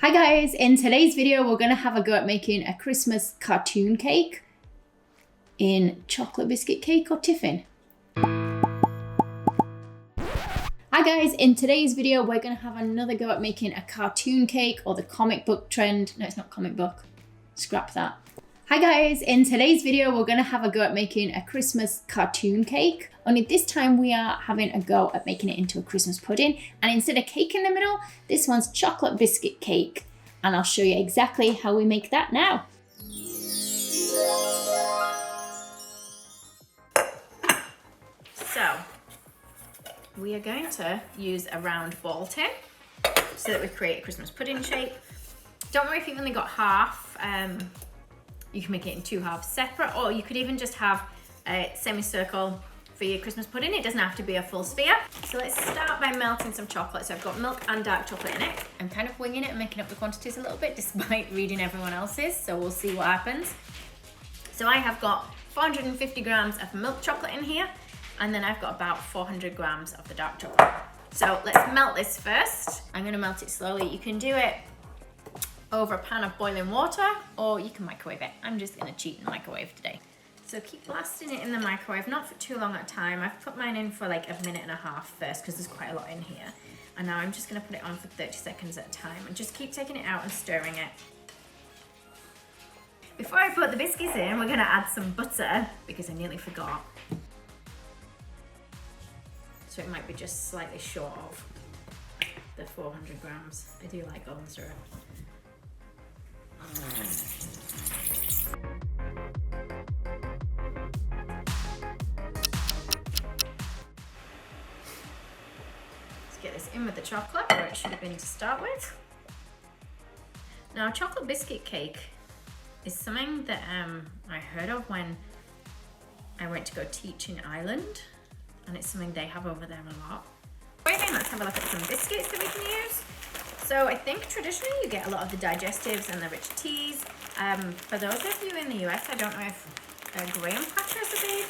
Hi guys, in today's video we're going to have a go at making a Christmas cartoon cake in chocolate biscuit cake or tiffin. Hi guys, in today's video we're going to have another go at making a cartoon cake or the comic book trend. No, it's not comic book. Scrap that. Hi guys, in today's video we're going to have a go at making a Christmas cartoon cake. Only this time we are having a go at making it into a Christmas pudding, and instead of cake in the middle, this one's chocolate biscuit cake. And I'll show you exactly how we make that now. So, we are going to use a round ball tin so that we create a Christmas pudding shape. Don't worry if you've only got half. You can make it in two halves separate, or you could even just have a semicircle for your Christmas pudding. It doesn't have to be a full sphere. So let's start by melting some chocolate. So I've got milk and dark chocolate in it. I'm kind of winging it and making up the quantities a little bit despite reading everyone else's. So we'll see what happens. So I have got 450 grams of milk chocolate in here. And then I've got about 400 grams of the dark chocolate. So let's melt this first. I'm gonna melt it slowly. You can do it over a pan of boiling water, or you can microwave it. I'm just gonna cheat and microwave today. So keep blasting it in the microwave, not for too long at a time. I've put mine in for like a minute and a half first because there's quite a lot in here. And now I'm just gonna put it on for 30 seconds at a time and just keep taking it out and stirring it. Before I put the biscuits in, we're gonna add some butter because I nearly forgot. So it might be just slightly short of the 400 grams. I do like going through it. Let's get this in with the chocolate where it should have been to start with. Now, chocolate biscuit cake is something that I heard of when I went to go teach in Ireland, and it's something they have over there a lot. Right then, let's have a look at some biscuits that we can use. So I think traditionally you get a lot of the digestives and the rich teas. For those of you in the US, I don't know if graham crackers are the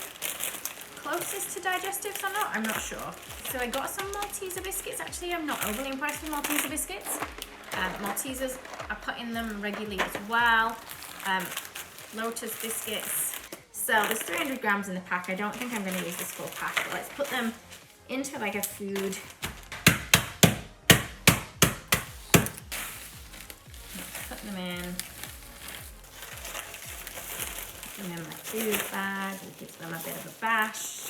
closest to digestives or not. I'm not sure. So I got some Malteser biscuits. Actually, I'm not overly impressed with Malteser biscuits. Maltesers, I put in them regularly as well. Lotus biscuits. So there's 300 grams in the pack. I don't think I'm going to use this full pack, but let's put them into like a food. Put them in my food bag. We'll give them a bit of a bash.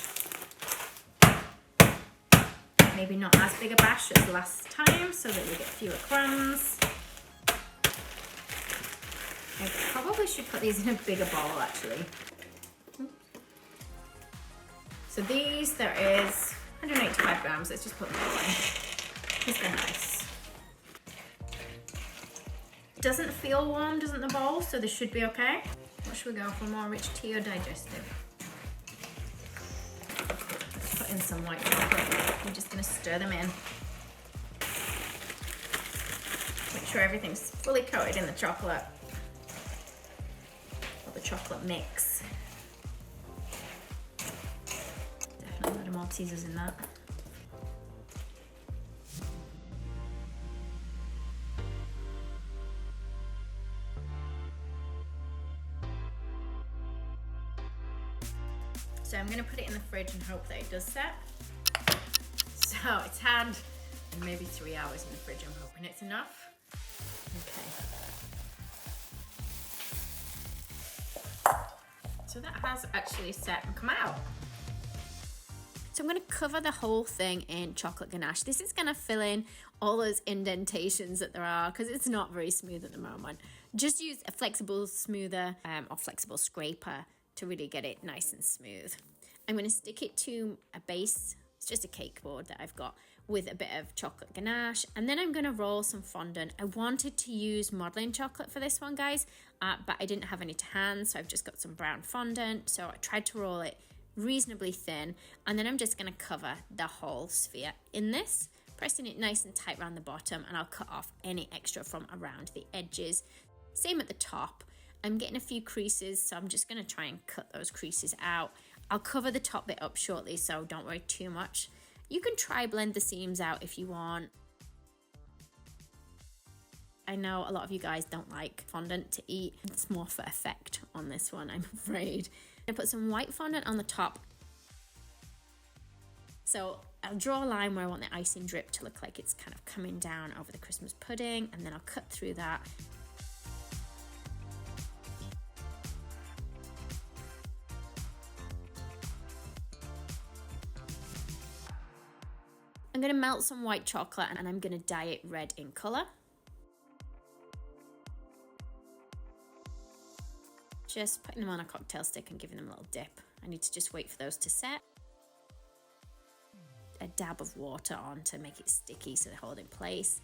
Maybe not as big a bash as last time so that we get fewer crumbs. I probably should put these in a bigger bowl actually. So these, there is 185 grams. Let's just put them all in. Because they're nice. It doesn't feel warm, doesn't the bowl? So this should be okay. What should we go for? More rich tea or digestive? Let's put in some white chocolate. We're just going to stir them in. Make sure everything's fully coated in the chocolate. Or the chocolate mix. Definitely a lot of Maltesers in that. So I'm gonna put it in the fridge and hope that it does set. So it's had maybe 3 hours in the fridge. I'm hoping it's enough. Okay. So that has actually set and come out. So I'm gonna cover the whole thing in chocolate ganache. This is gonna fill in all those indentations that there are because it's not very smooth at the moment. Just use a flexible smoother or flexible scraper to really get it nice and smooth. I'm going to stick it to a base. It's just a cake board that I've got with a bit of chocolate ganache. And then I'm going to roll some fondant. I wanted to use modeling chocolate for this one, guys, but I didn't have any to hand. So I've just got some brown fondant. So I tried to roll it reasonably thin. And then I'm just going to cover the whole sphere in this, pressing it nice and tight around the bottom. And I'll cut off any extra from around the edges. Same at the top. I'm getting a few creases, so I'm just going to try and cut those creases out. I'll cover the top bit up shortly, so don't worry too much. You can try blend the seams out if you want. I know a lot of you guys don't like fondant to eat. It's more for effect on this one, I'm afraid. I'm gonna put some white fondant on the top. So I'll draw a line where I want the icing drip to look like it's kind of coming down over the Christmas pudding, and then I'll cut through that. I'm gonna melt some white chocolate and I'm gonna dye it red in color. Just putting them on a cocktail stick and giving them a little dip. I need to just wait for those to set. A dab of water on to make it sticky so they hold in place.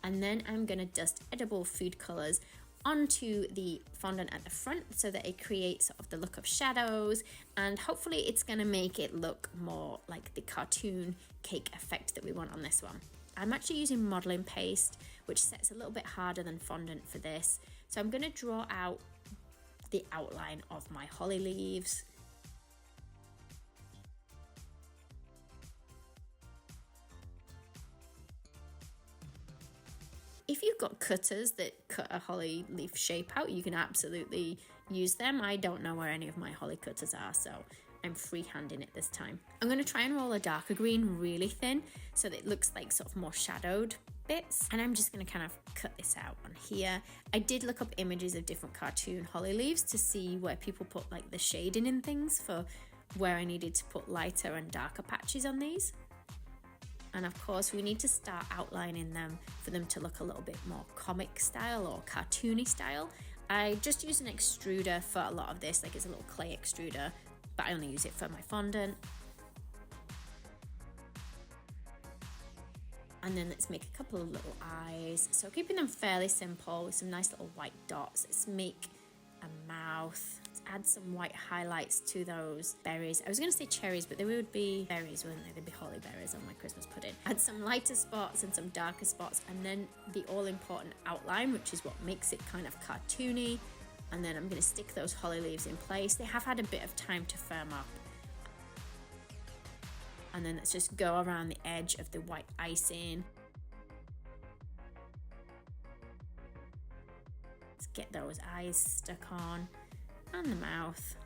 And then I'm gonna dust edible food colors onto the fondant at the front so that it creates sort of the look of shadows, and hopefully it's gonna make it look more like the cartoon cake effect that we want on this one. I'm actually using modeling paste, which sets a little bit harder than fondant for this. So I'm gonna draw out the outline of my holly leaves. If you've got cutters that cut a holly leaf shape out, you can absolutely use them. I don't know where any of my holly cutters are, so I'm freehanding it this time. I'm gonna try and roll a darker green really thin so that it looks like sort of more shadowed bits. And I'm just gonna kind of cut this out on here. I did look up images of different cartoon holly leaves to see where people put like the shading in things for where I needed to put lighter and darker patches on these. And of course we need to start outlining them for them to look a little bit more comic style or cartoony style. I just use an extruder for a lot of this, like it's a little clay extruder, but I only use it for my fondant. And then let's make a couple of little eyes. So keeping them fairly simple with some nice little white dots. Let's make a mouth. Let's add some white highlights to those berries. I was going to say cherries, but they would be berries, wouldn't they? They'd be holly berries on my Christmas pudding. Add some lighter spots and some darker spots, and then the all-important outline, which is what makes it kind of cartoony. And then I'm going to stick those holly leaves in place. They have had a bit of time to firm up. And then let's just go around the edge of the white icing. Let's get those eyes stuck on, and the mouth.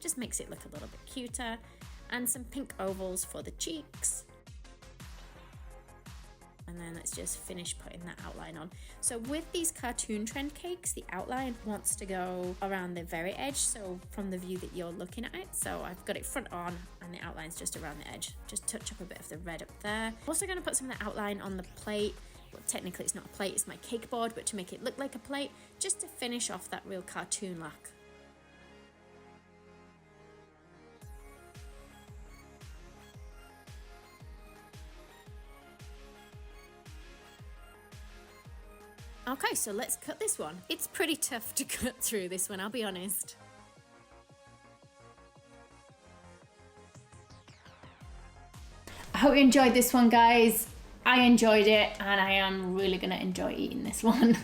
Just makes it look a little bit cuter. And some pink ovals for the cheeks. And then let's just finish putting that outline on. So with these cartoon trend cakes, the outline wants to go around the very edge, so from the view that you're looking at it. So I've got it front on and the outline's just around the edge. Just touch up a bit of the red up there. I'm also going to put some of the outline on the plate. Well, technically it's not a plate, it's my cake board, but to make it look like a plate, just to finish off that real cartoon look. Okay, so let's cut this one. It's pretty tough to cut through this one, I'll be honest. I hope you enjoyed this one, guys. I enjoyed it, and I am really gonna enjoy eating this one.